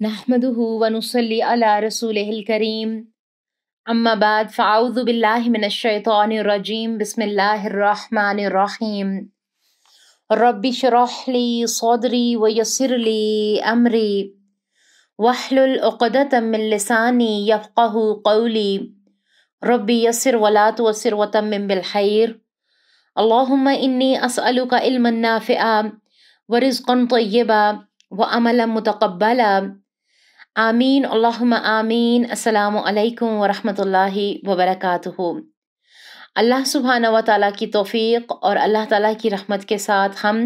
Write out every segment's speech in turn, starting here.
نحمده ونصلي على رسوله الكريم اما بعد فاعوذ بالله من الشيطان الرجيم بسم الله الرحمن الرحيم رب اشرح لي صدري ويسر لي امري واحلل عقدة من لساني يفقهوا قولي ربي يسر ولا تعسر وتمم بالخير اللهم اني اسالك علما نافعا ورزقا طيبا وعملا متقبلا آمین اللہم آمین۔ السلام علیکم ورحمۃ اللہ وبرکاتہ۔ اللہ سبحانہ و تعالیٰ کی توفیق اور اللہ تعالیٰ کی رحمت کے ساتھ ہم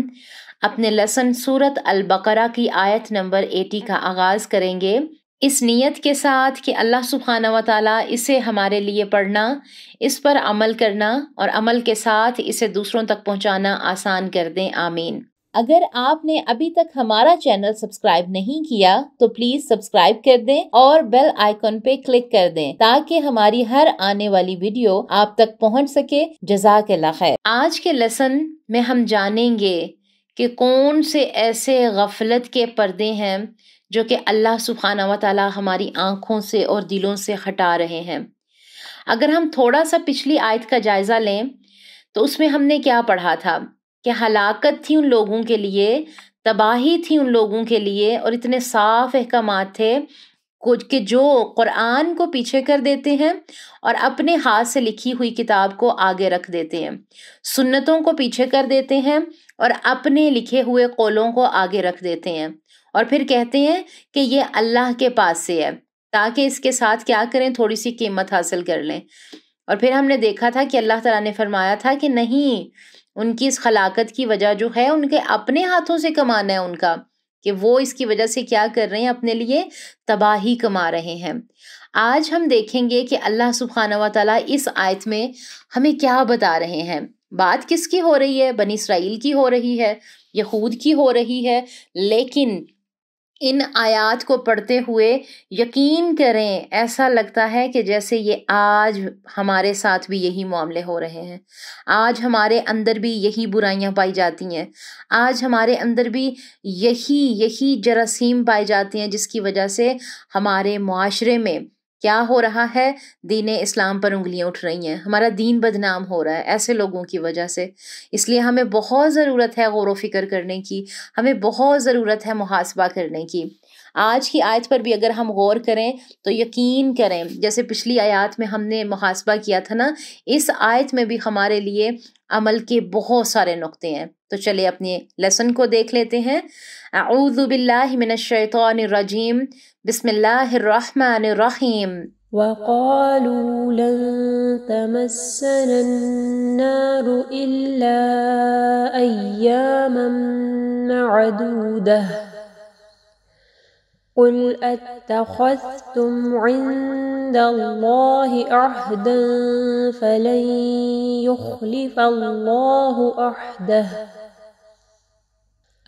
اپنے لیسن سورت البقرہ کی آیت نمبر 80 کا آغاز کریں گے، اس نیت کے ساتھ کہ اللہ سبحانہ و تعالیٰ اسے ہمارے لیے پڑھنا، اس پر عمل کرنا اور عمل کے ساتھ اسے دوسروں تک پہنچانا آسان کر دیں، آمین۔ اگر آپ نے ابھی تک ہمارا چینل سبسکرائب نہیں کیا تو پلیز سبسکرائب کر دیں اور بیل آئیکن پہ کلک کر دیں تاکہ ہماری ہر آنے والی ویڈیو آپ تک پہنچ سکے۔ جزاک اللہ خیر۔ آج کے لیسن میں ہم جانیں گے کہ کون سے ایسے غفلت کے پردے ہیں جو کہ اللہ سبحانہ و تعالی ہماری آنکھوں سے اور دلوں سے ہٹا رہے ہیں۔ اگر ہم تھوڑا سا پچھلی آیت کا جائزہ لیں تو اس میں ہم نے کیا پڑھا تھا کہ ہلاکت تھی ان لوگوں کے لیے، تباہی تھی ان لوگوں کے لیے، اور اتنے صاف احکامات تھے کہ جو قرآن کو پیچھے کر دیتے ہیں اور اپنے ہاتھ سے لکھی ہوئی کتاب کو آگے رکھ دیتے ہیں، سنتوں کو پیچھے کر دیتے ہیں اور اپنے لکھے ہوئے قولوں کو آگے رکھ دیتے ہیں، اور پھر کہتے ہیں کہ یہ اللہ کے پاس سے ہے تاکہ اس کے ساتھ کیا کریں، تھوڑی سی قیمت حاصل کر لیں۔ اور پھر ہم نے دیکھا تھا کہ اللہ تعالیٰ نے فرمایا تھا کہ نہیں، ان کی اس خلاقت کی وجہ جو ہے ان کے اپنے ہاتھوں سے کمانا ہے ان کا، کہ وہ اس کی وجہ سے کیا کر رہے ہیں، اپنے لیے تباہی کما رہے ہیں۔ آج ہم دیکھیں گے کہ اللہ سبحانہ و تعالیٰ اس آیت میں ہمیں کیا بتا رہے ہیں۔ بات کس کی ہو رہی ہے؟ بنی اسرائیل کی ہو رہی ہے، یہود کی ہو رہی ہے، لیکن ان آیات کو پڑھتے ہوئے یقین کریں ایسا لگتا ہے کہ جیسے یہ آج ہمارے ساتھ بھی یہی معاملے ہو رہے ہیں، آج ہمارے اندر بھی یہی برائیاں پائی جاتی ہیں، آج ہمارے اندر بھی یہی جراثیم پائی جاتی ہیں جس کی وجہ سے ہمارے معاشرے میں کیا ہو رہا ہے، دین اسلام پر انگلیاں اٹھ رہی ہیں، ہمارا دین بدنام ہو رہا ہے ایسے لوگوں کی وجہ سے۔ اس لیے ہمیں بہت ضرورت ہے غور و فکر کرنے کی، ہمیں بہت ضرورت ہے محاسبہ کرنے کی۔ آج کی آیت پر بھی اگر ہم غور کریں تو یقین کریں، جیسے پچھلی آیات میں ہم نے محاسبہ کیا تھا نا، اس آیت میں بھی ہمارے لیے عمل کے بہت سارے نقطے ہیں۔ تو چلے اپنے لیسن کو دیکھ لیتے ہیں۔ اعوذ باللہ من الشیطان الرجیم، بسم اللہ الرحمن الرحیم۔ وقالوا لن تمسنا النار إلا أياما معدودة قل اتخذتم عند الله عهدا فلن يخلف الله عهده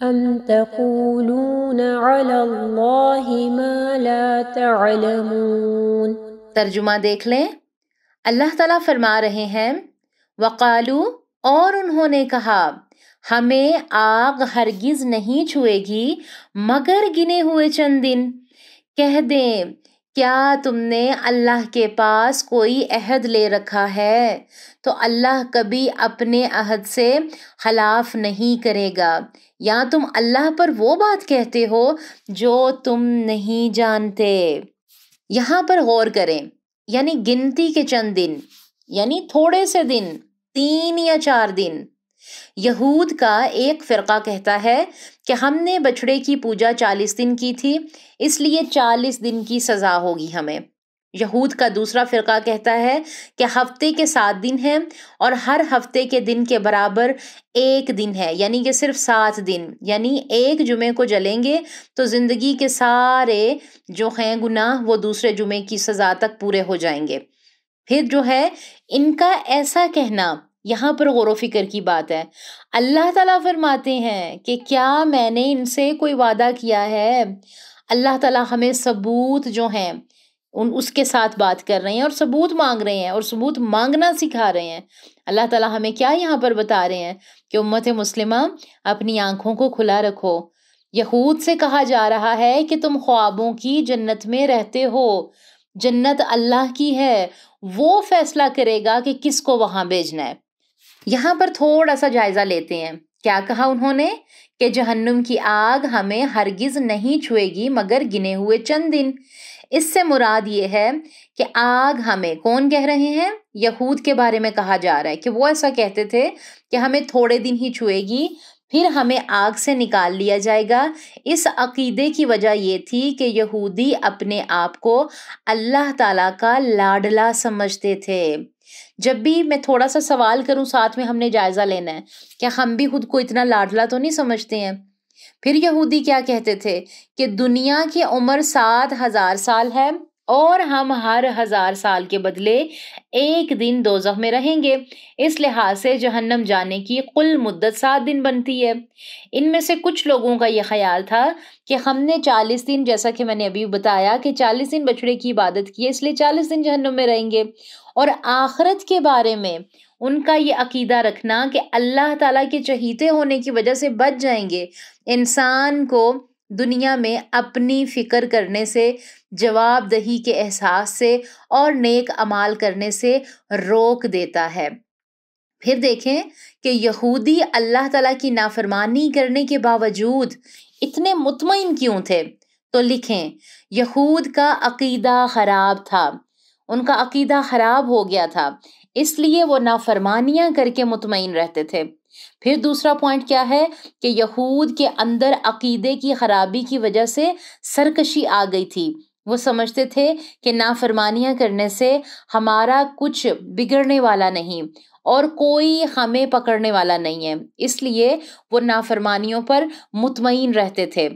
أم تقولون على الله ما لا تعلمون۔ ترجمہ دیکھ لیں۔ اللہ تعالیٰ فرما رہے ہیں وقالو، اور انہوں نے کہا، ہمیں آگ ہرگز نہیں چھوئے گی مگر گنے ہوئے چند دن۔ کہہ دیں، کیا تم نے اللہ کے پاس کوئی عہد لے رکھا ہے تو اللہ کبھی اپنے عہد سے خلاف نہیں کرے گا، یا تم اللہ پر وہ بات کہتے ہو جو تم نہیں جانتے۔ یہاں پر غور کریں، یعنی گنتی کے چند دن، یعنی تھوڑے سے دن، 3 یا 4 دن۔ یہود کا ایک فرقہ کہتا ہے کہ ہم نے بچڑے کی پوجا 40 دن کی تھی، اس لیے 40 دن کی سزا ہوگی ہمیں۔ یہود کا دوسرا فرقہ کہتا ہے کہ ہفتے کے 7 دن ہیں اور ہر ہفتے کے دن کے برابر 1 دن ہے، یعنی کہ صرف 7 دن، یعنی ایک جمعے کو جلیں گے تو زندگی کے سارے جو ہیں گناہ وہ دوسرے جمعے کی سزا تک پورے ہو جائیں گے۔ پھر جو ہے ان کا ایسا کہنا، یہاں پر غور و فکر کی بات ہے۔ اللہ تعالیٰ فرماتے ہیں کہ کیا میں نے ان سے کوئی وعدہ کیا ہے؟ اللہ تعالیٰ ہمیں ثبوت جو ہیں اس کے ساتھ بات کر رہے ہیں اور ثبوت مانگ رہے ہیں اور ثبوت مانگنا سکھا رہے ہیں۔ اللہ تعالیٰ ہمیں کیا یہاں پر بتا رہے ہیں کہ امت مسلمہ اپنی آنکھوں کو کھلا رکھو، یہود سے کہا جا رہا ہے کہ تم خوابوں کی جنت میں رہتے ہو، جنت اللہ کی ہے، وہ فیصلہ کرے گا کہ کس کو وہاں بھیجنا ہے۔ یہاں پر تھوڑا سا جائزہ لیتے ہیں۔ کیا کہا انہوں نے کہ جہنم کی آگ ہمیں ہرگز نہیں چھوئے گی مگر گنے ہوئے چند دن۔ اس سے مراد یہ ہے کہ آگ ہمیں، کون کہہ رہے ہیں؟ یہود کے بارے میں کہا جا رہا ہے کہ وہ ایسا کہتے تھے کہ ہمیں تھوڑے دن ہی چھوئے گی، پھر ہمیں آگ سے نکال لیا جائے گا۔ اس عقیدے کی وجہ یہ تھی کہ یہودی اپنے آپ کو اللہ تعالیٰ کا لاڈلا سمجھتے تھے۔ جب بھی میں تھوڑا سا سوال کروں ساتھ میں ہم نے جائزہ لینا ہے، کیا ہم بھی خود کو اتنا لاڈلا تو نہیں سمجھتے ہیں؟ پھر یہودی کیا کہتے تھے کہ دنیا کی عمر 7,000 سال ہے اور ہم ہر 1000 سال کے بدلے ایک دن دوزخ میں رہیں گے، اس لحاظ سے جہنم جانے کی کل مدت 7 دن بنتی ہے۔ ان میں سے کچھ لوگوں کا یہ خیال تھا کہ ہم نے 40 دن، جیسا کہ میں نے ابھی بتایا کہ 40 دن بچڑے کی عبادت کی ہے، اس لیے 40 دن جہنم میں رہیں گے، اور آخرت کے بارے میں ان کا یہ عقیدہ رکھنا کہ اللہ تعالیٰ کے چہیتے ہونے کی وجہ سے بچ جائیں گے، انسان کو دنیا میں اپنی فکر کرنے سے، جواب دہی کے احساس سے اور نیک اعمال کرنے سے روک دیتا ہے۔ پھر دیکھیں کہ یہودی اللہ تعالیٰ کی نافرمانی کرنے کے باوجود اتنے مطمئن کیوں تھے؟ تو لکھیں، یہود کا عقیدہ خراب تھا، ان کا عقیدہ خراب ہو گیا تھا، اس لیے وہ نافرمانیاں کر کے مطمئن رہتے تھے۔ پھر دوسرا پوائنٹ کیا ہے کہ یہود کے اندر عقیدے کی خرابی کی وجہ سے سرکشی آ گئی تھی۔ وہ سمجھتے تھے کہ نافرمانیاں کرنے سے ہمارا کچھ بگڑنے والا نہیں اور کوئی ہمیں پکڑنے والا نہیں ہے، اس لیے وہ نافرمانیوں پر مطمئن رہتے تھے۔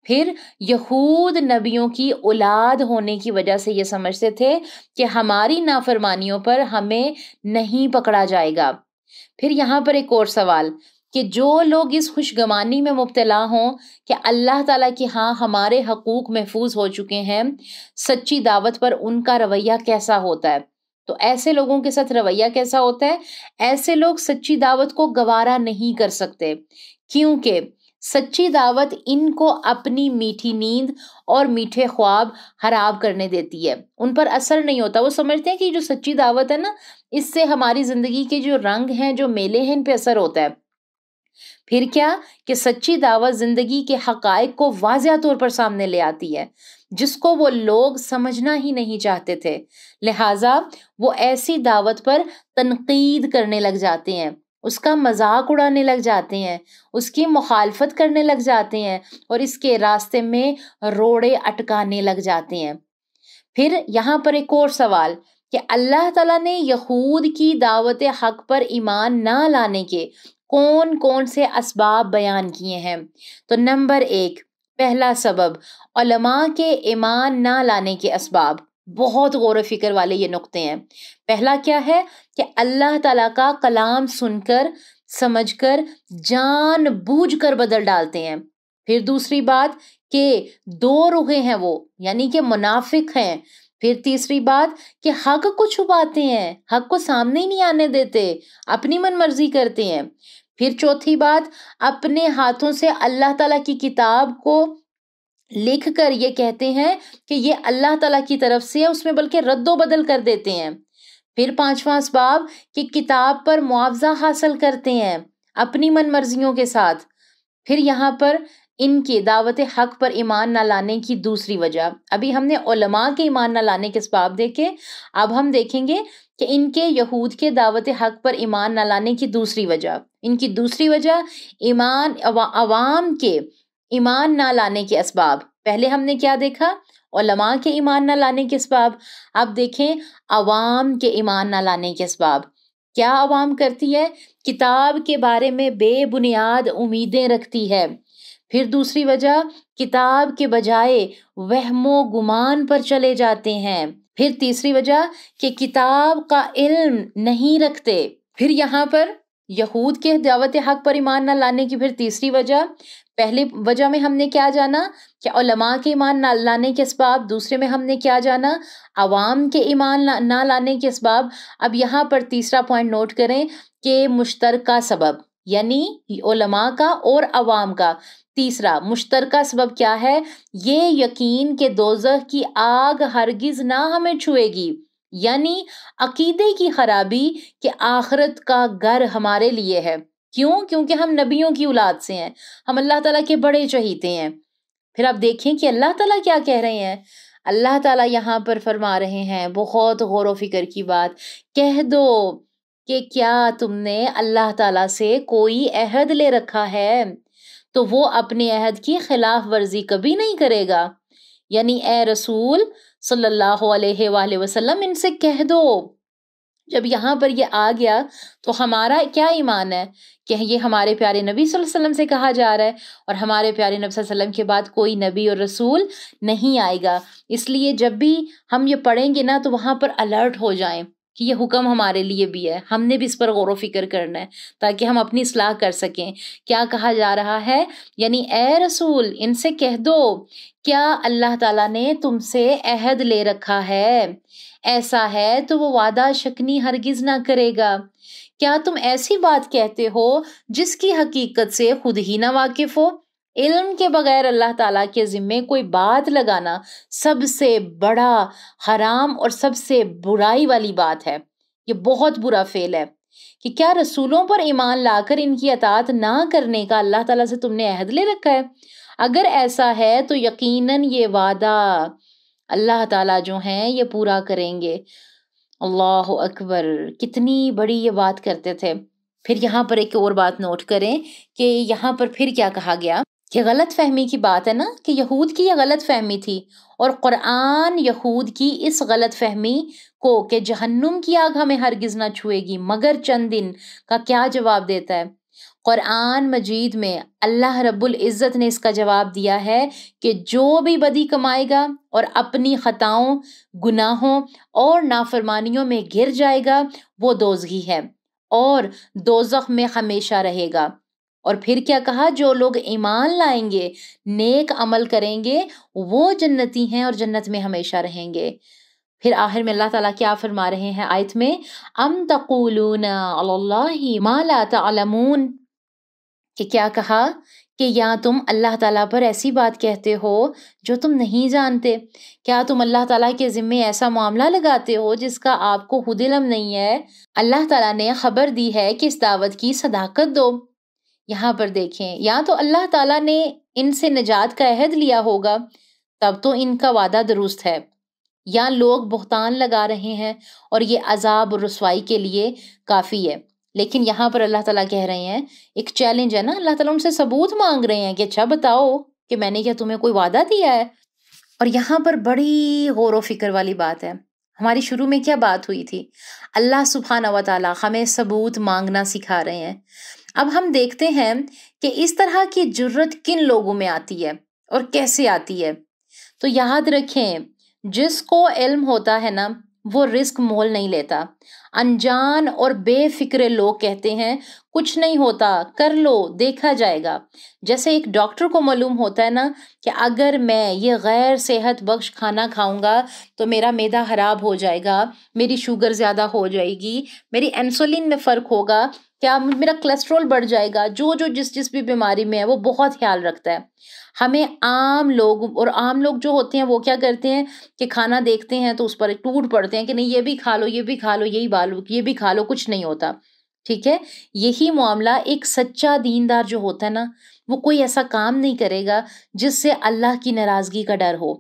پھر یہود نبیوں کی اولاد ہونے کی وجہ سے یہ سمجھتے تھے کہ ہماری نافرمانیوں پر ہمیں نہیں پکڑا جائے گا۔ پھر یہاں پر ایک اور سوال کہ جو لوگ اس خوشگمانی میں مبتلا ہوں کہ اللہ تعالیٰ کی ہاں ہمارے حقوق محفوظ ہو چکے ہیں، سچی دعوت پر ان کا رویہ کیسا ہوتا ہے؟ تو ایسے لوگوں کے ساتھ رویہ کیسا ہوتا ہے؟ ایسے لوگ سچی دعوت کو گوارا نہیں کر سکتے، کیونکہ سچی دعوت ان کو اپنی میٹھی نیند اور میٹھے خواب خراب کرنے دیتی ہے، ان پر اثر نہیں ہوتا۔ وہ سمجھتے ہیں کہ جو سچی دعوت ہے نا، اس سے ہماری زندگی کے جو رنگ ہیں، جو میلے ہیں، ان پہ اثر ہوتا ہے۔ پھر کیا کہ سچی دعوت زندگی کے حقائق کو واضح طور پر سامنے لے آتی ہے، جس کو وہ لوگ سمجھنا ہی نہیں چاہتے تھے، لہٰذا وہ ایسی دعوت پر تنقید کرنے لگ جاتے ہیں، اس کا مذاق اڑانے لگ جاتے ہیں، اس کی مخالفت کرنے لگ جاتے ہیں اور اس کے راستے میں روڑے اٹکانے لگ جاتے ہیں۔ پھر یہاں پر ایک اور سوال کہ اللہ تعالیٰ نے یہود کی دعوت حق پر ایمان نہ لانے کے کون کون سے اسباب بیان کیے ہیں؟ تو نمبر 1، پہلا سبب علماء کے ایمان نہ لانے کے اسباب۔ بہت غور و فکر والے یہ نقطے ہیں۔ پہلا کیا ہے کہ اللہ تعالیٰ کا کلام سن کر، سمجھ کر، جان بوجھ کر بدل ڈالتے ہیں۔ پھر دوسری بات کہ 2 روحیں ہیں وہ، یعنی کہ منافق ہیں۔ پھر تیسری بات کہ حق کو چھپاتے ہیں، حق کو سامنے ہی نہیں آنے دیتے، اپنی من مرضی کرتے ہیں۔ پھر چوتھی بات، اپنے ہاتھوں سے اللہ تعالیٰ کی کتاب کو لکھ کر یہ کہتے ہیں کہ یہ اللہ تعالیٰ کی طرف سے ہے، اس میں بلکہ رد و بدل کر دیتے ہیں۔ پھر پانچواں اسباب کہ کتاب پر معاوضہ حاصل کرتے ہیں اپنی من مرضیوں کے ساتھ۔ پھر یہاں پر ان کی دعوت حق پر ایمان نہ لانے کی دوسری وجہ، ابھی ہم نے علماء کے ایمان نہ لانے کے اسباب دیکھے، اب ہم دیکھیں گے کہ ان کے یہود کے دعوت حق پر ایمان نہ لانے کی دوسری وجہ۔ ان کی دوسری وجہ عوام کے ایمان نہ لانے کے اسباب۔ پہلے ہم نے کیا دیکھا؟ علماء کے ایمان نہ لانے کے اسباب۔ اب دیکھیں عوام کے ایمان نہ لانے کے اسباب۔ کیا عوام کرتی ہے؟ کتاب کے بارے میں بے بنیاد امیدیں رکھتی ہے۔ پھر دوسری وجہ، کتاب کے بجائے وہم و گمان پر چلے جاتے ہیں۔ پھر تیسری وجہ کہ کتاب کا علم نہیں رکھتے۔ پھر یہاں پر یہود کے دعوت حق پر ایمان نہ لانے کی پھر تیسری وجہ، پہلی وجہ میں ہم نے کیا جانا کہ علماء کے ایمان نہ لانے کے اسباب، دوسرے میں ہم نے کیا جانا عوام کے ایمان نہ لانے کے اسباب۔ اب یہاں پر تیسرا پوائنٹ نوٹ کریں کہ مشترکہ سبب، یعنی علماء کا اور عوام کا، تیسرا مشترکہ سبب کیا ہے؟ یہ یقین کہ دوزخ کی آگ ہرگز نہ ہمیں چھوئے گی، یعنی عقیدے کی خرابی کہ آخرت کا گھر ہمارے لیے ہے۔ کیوں؟ کیونکہ ہم نبیوں کی اولاد سے ہیں، ہم اللہ تعالیٰ کے بڑے چہیتے ہیں۔ پھر آپ دیکھیں کہ اللہ تعالیٰ کیا کہہ رہے ہیں۔ اللہ تعالیٰ یہاں پر فرما رہے ہیں بہت غور و فکر کی بات، کہہ دو کہ کیا تم نے اللہ تعالیٰ سے کوئی عہد لے رکھا ہے تو وہ اپنے عہد کی خلاف ورزی کبھی نہیں کرے گا۔ یعنی اے رسول صلی اللہ علیہ وآلہ وسلم ان سے کہہ دو۔ جب یہاں پر یہ آ گیا تو ہمارا کیا ایمان ہے کہ یہ ہمارے پیارے نبی صلی اللہ علیہ وسلم سے کہا جا رہا ہے، اور ہمارے پیارے نبی صلی اللہ علیہ وسلم کے بعد کوئی نبی اور رسول نہیں آئے گا۔ اس لیے جب بھی ہم یہ پڑھیں گے نا تو وہاں پر الرٹ ہو جائیں کہ یہ حکم ہمارے لیے بھی ہے، ہم نے بھی اس پر غور و فکر کرنا ہے تاکہ ہم اپنی اصلاح کر سکیں۔ کیا کہا جا رہا ہے؟ یعنی اے رسول ان سے کہہ دو، کیا اللہ تعالیٰ نے تم سے عہد لے رکھا ہے؟ ایسا ہے تو وہ وعدہ شکنی ہرگز نہ کرے گا۔ کیا تم ایسی بات کہتے ہو جس کی حقیقت سے خود ہی نہ واقف ہو؟ علم کے بغیر اللہ تعالیٰ کے ذمے کوئی بات لگانا سب سے بڑا حرام اور سب سے برائی والی بات ہے۔ یہ بہت برا فعل ہے کہ کیا رسولوں پر ایمان لا کر ان کی اطاعت نہ کرنے کا اللہ تعالیٰ سے تم نے عہد لے رکھا ہے؟ اگر ایسا ہے تو یقیناً یہ وعدہ اللہ تعالیٰ جو ہیں یہ پورا کریں گے۔ اللہ اکبر، کتنی بڑی یہ بات کرتے تھے۔ پھر یہاں پر ایک اور بات نوٹ کریں کہ یہاں پر پھر کیا کہا گیا کہ غلط فہمی کی بات ہے نا، کہ یہود کی یہ غلط فہمی تھی، اور قرآن یہود کی اس غلط فہمی کو کہ جہنم کی آگ ہمیں ہرگز نہ چھوئے گی مگر چند دن کا کیا جواب دیتا ہے؟ قرآن مجید میں اللہ رب العزت نے اس کا جواب دیا ہے کہ جو بھی بدی کمائے گا اور اپنی خطاؤں، گناہوں اور نافرمانیوں میں گر جائے گا وہ دوزخی ہے اور دوزخ میں ہمیشہ رہے گا۔ اور پھر کیا کہا؟ جو لوگ ایمان لائیں گے، نیک عمل کریں گے، وہ جنتی ہیں اور جنت میں ہمیشہ رہیں گے۔ پھر آخر میں اللہ تعالیٰ کیا فرما رہے ہیں آیت میں؟ ام تقولون علی اللہ ما لا تعلمون، کہ کیا کہا کہ یا تم اللہ تعالیٰ پر ایسی بات کہتے ہو جو تم نہیں جانتے؟ کیا تم اللہ تعالیٰ کے ذمے ایسا معاملہ لگاتے ہو جس کا آپ کو خود علم نہیں ہے؟ اللہ تعالیٰ نے خبر دی ہے کہ اس دعوت کی صداقت دو۔ یہاں پر دیکھیں، یا تو اللہ تعالیٰ نے ان سے نجات کا عہد لیا ہوگا تب تو ان کا وعدہ درست ہے، یا لوگ بہتان لگا رہے ہیں اور یہ عذاب اور رسوائی کے لیے کافی ہے۔ لیکن یہاں پر اللہ تعالیٰ کہہ رہے ہیں، ایک چیلنج ہے نا، اللہ تعالیٰ ان سے ثبوت مانگ رہے ہیں کہ اچھا بتاؤ کہ میں نے کیا تمہیں کوئی وعدہ دیا ہے؟ اور یہاں پر بڑی غور و فکر والی بات ہے۔ ہماری شروع میں کیا بات ہوئی تھی؟ اللہ سبحانہ و تعالیٰ ہمیں ثبوت مانگنا سکھا رہے ہیں۔ اب ہم دیکھتے ہیں کہ اس طرح کی جرت کن لوگوں میں آتی ہے اور کیسے آتی ہے۔ تو یاد رکھیں، جس کو علم ہوتا ہے نا وہ رزق مول نہیں لیتا۔ انجان اور بے فکر لوگ کہتے ہیں کچھ نہیں ہوتا، کر لو دیکھا جائے گا۔ جیسے ایک ڈاکٹر کو معلوم ہوتا ہے نا کہ اگر میں یہ غیر صحت بخش کھانا کھاؤں گا تو میرا معدہ خراب ہو جائے گا، میری شوگر زیادہ ہو جائے گی، میری انسولین میں فرق ہوگا، کیا میرا کولیسٹرول بڑھ جائے گا، جو جس بھی بیماری میں ہے وہ بہت خیال رکھتا ہے۔ ہمیں عام لوگ جو ہوتے ہیں وہ کیا کرتے ہیں کہ کھانا دیکھتے ہیں تو اس پر ٹوٹ پڑتے ہیں کہ نہیں یہ بھی کھا لو، یہ بھی کھا لو، یہ بھی کھا لو، کچھ نہیں ہوتا۔ ٹھیک ہے، یہی معاملہ ایک سچا دیندار جو ہوتا ہے نا وہ کوئی ایسا کام نہیں کرے گا جس سے اللہ کی ناراضگی کا ڈر ہو،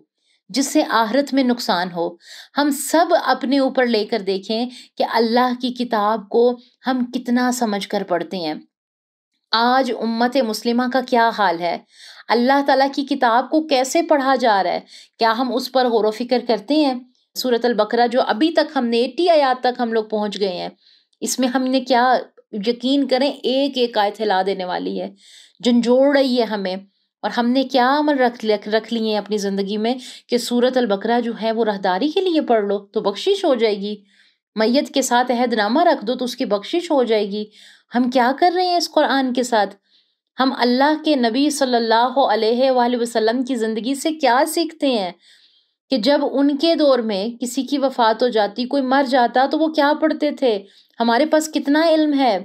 جس سے آخرت میں نقصان ہو۔ ہم سب اپنے اوپر لے کر دیکھیں کہ اللہ کی کتاب کو ہم کتنا سمجھ کر پڑھتے ہیں۔ آج امت مسلمہ کا کیا حال ہے؟ اللہ تعالیٰ کی کتاب کو کیسے پڑھا جا رہا ہے؟ کیا ہم اس پر غور و فکر کرتے ہیں؟ سورۃ البقرہ جو ابھی تک ہم نے 80 آیات تک ہم لوگ پہنچ گئے ہیں، اس میں ہم نے کیا یقین کریں ایک ایک آیت ہلا دینے والی ہے، جھنجھوڑ رہی ہے ہمیں، اور ہم نے کیا عمل رکھ لیے ہیں اپنی زندگی میں کہ سورۃ البقرہ جو ہے وہ راہداری کے لیے پڑھ لو تو بخشش ہو جائے گی، میت کے ساتھ عہد نامہ رکھ دو تو اس کی بخشش ہو جائے گی۔ ہم کیا کر رہے ہیں اس قرآن کے ساتھ؟ ہم اللہ کے نبی صلی اللہ علیہ وآلہ وسلم کی زندگی سے کیا سیکھتے ہیں کہ جب ان کے دور میں کسی کی وفات ہو جاتی، کوئی مر جاتا تو وہ کیا پڑھتے تھے؟ ہمارے پاس کتنا علم ہے،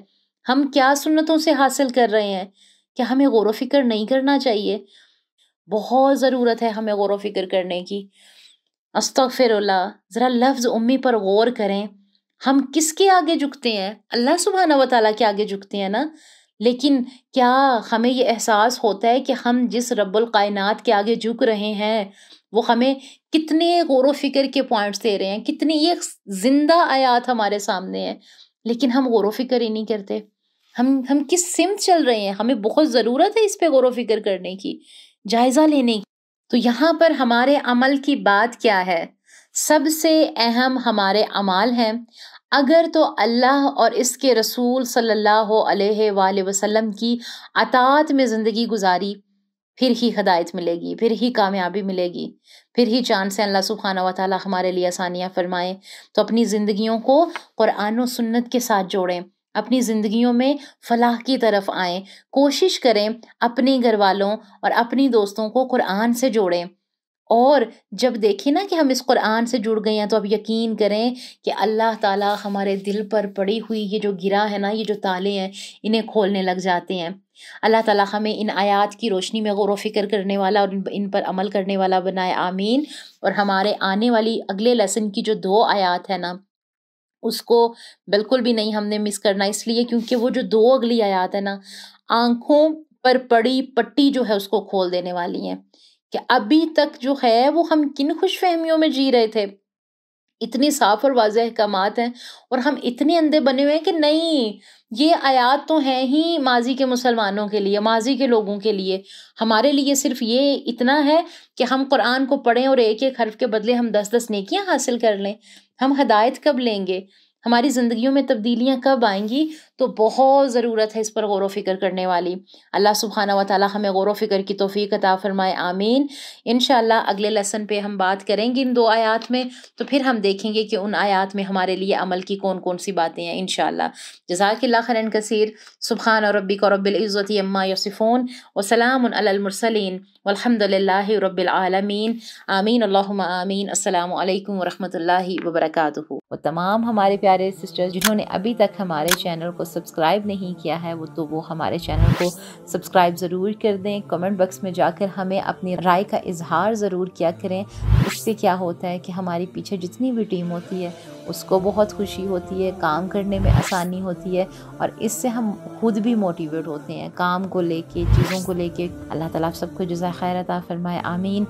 ہم کیا سنتوں سے حاصل کر رہے ہیں؟ کیا ہمیں غور و فکر نہیں کرنا چاہیے؟ بہت ضرورت ہے ہمیں غور و فکر کرنے کی۔ استغفر اللہ، ذرا لفظ امی پر غور کریں، ہم کس کے آگے جھکتے ہیں؟ اللہ سبحانہ و تعالیٰ کے آگے جھکتے ہیں نا، لیکن کیا ہمیں یہ احساس ہوتا ہے کہ ہم جس رب الکائنات کے آگے جھک رہے ہیں وہ ہمیں کتنے غور و فکر کے پوائنٹس دے رہے ہیں، کتنی یہ زندہ آیات ہمارے سامنے ہیں، لیکن ہم غور و فکر ہی نہیں کرتے۔ ہم کس سمت چل رہے ہیں؟ ہمیں بہت ضرورت ہے اس پہ غور و فکر کرنے کی، جائزہ لینے کی۔ تو یہاں پر ہمارے عمل کی بات کیا ہے؟ سب سے اہم ہمارے اعمال ہیں۔ اگر تو اللہ اور اس کے رسول صلی اللہ علیہ وآلہ وسلم کی اطاعت میں زندگی گزاری، پھر ہی ہدایت ملے گی، پھر ہی کامیابی ملے گی، پھر ہی چاند سے اللہ سبحانہ و تعالیٰ ہمارے لیے آسانیاں فرمائیں۔ تو اپنی زندگیوں کو قرآن و سنت کے ساتھ جوڑیں، اپنی زندگیوں میں فلاح کی طرف آئیں، کوشش کریں اپنے گھر والوں اور اپنی دوستوں کو قرآن سے جوڑیں۔ اور جب دیکھیں نا کہ ہم اس قرآن سے جڑ گئے ہیں تو اب یقین کریں کہ اللہ تعالیٰ ہمارے دل پر پڑی ہوئی یہ جو گرا ہے نا، یہ جو تالے ہیں، انہیں کھولنے لگ جاتے ہیں۔ اللہ تعالیٰ ہمیں ان آیات کی روشنی میں غور و فکر کرنے والا اور ان پر عمل کرنے والا بنائے، آمین۔ اور ہمارے آنے والی اگلے لیسن کی جو 2 آیات ہے نا، اس کو بالکل بھی نہیں ہم نے مس کرنا، اس لیے کیونکہ وہ جو 2 اگلی آیات ہے نا، آنکھوں پر پڑی پٹی جو ہے اس کو کھول دینے والی ہیں، کہ ابھی تک جو ہے وہ ہم کن خوش فہمیوں میں جی رہے تھے۔ اتنی صاف اور واضح احکامات ہیں اور ہم اتنے اندھے بنے ہوئے ہیں کہ نہیں، یہ آیات تو ہیں ہی ماضی کے مسلمانوں کے لیے، ماضی کے لوگوں کے لیے۔ ہمارے لیے صرف یہ اتنا ہے کہ ہم قرآن کو پڑھیں اور ایک ایک حرف کے بدلے ہم 10 نیکیاں حاصل کر لیں۔ ہم ہدایت کب لیں گے؟ ہماری زندگیوں میں تبدیلیاں کب آئیں گی؟ تو بہت ضرورت ہے اس پر غور و فکر کرنے والی۔ اللہ سبحانہ و تعالیٰ ہمیں غور و فکر کی توفیق عطا فرمائے، آمین۔ انشاءاللہ اگلے لیسن پہ ہم بات کریں گے ان 2 آیات میں، تو پھر ہم دیکھیں گے کہ ان آیات میں ہمارے لیے عمل کی کون کون سی باتیں ہیں انشاءاللہ۔ جزاک اللہ خیرا کثیر۔ سبحان ربک رب العزت عما یصفون وسلام علی المرسلین والحمد للہ رب العالمین، آمین اللہم آمین۔ السلام علیکم ورحمۃ اللہ وبرکاتہ۔ وہ تمام ہمارے پیارے سسٹرز جنہوں نے ابھی تک ہمارے چینل کو سبسکرائب نہیں کیا ہے، وہ ہمارے چینل کو سبسکرائب ضرور کر دیں۔ کمنٹ باکس میں جا کر ہمیں اپنی رائے کا اظہار ضرور کیا کریں۔ اس سے کیا ہوتا ہے کہ ہماری پیچھے جتنی بھی ٹیم ہوتی ہے اس کو بہت خوشی ہوتی ہے، کام کرنے میں آسانی ہوتی ہے، اور اس سے ہم خود بھی موٹیویٹ ہوتے ہیں کام کو لے کے، چیزوں کو لے کے۔ اللہ تعالیٰ آپ سب کو جزائے خیر عطا فرمائے، آمین۔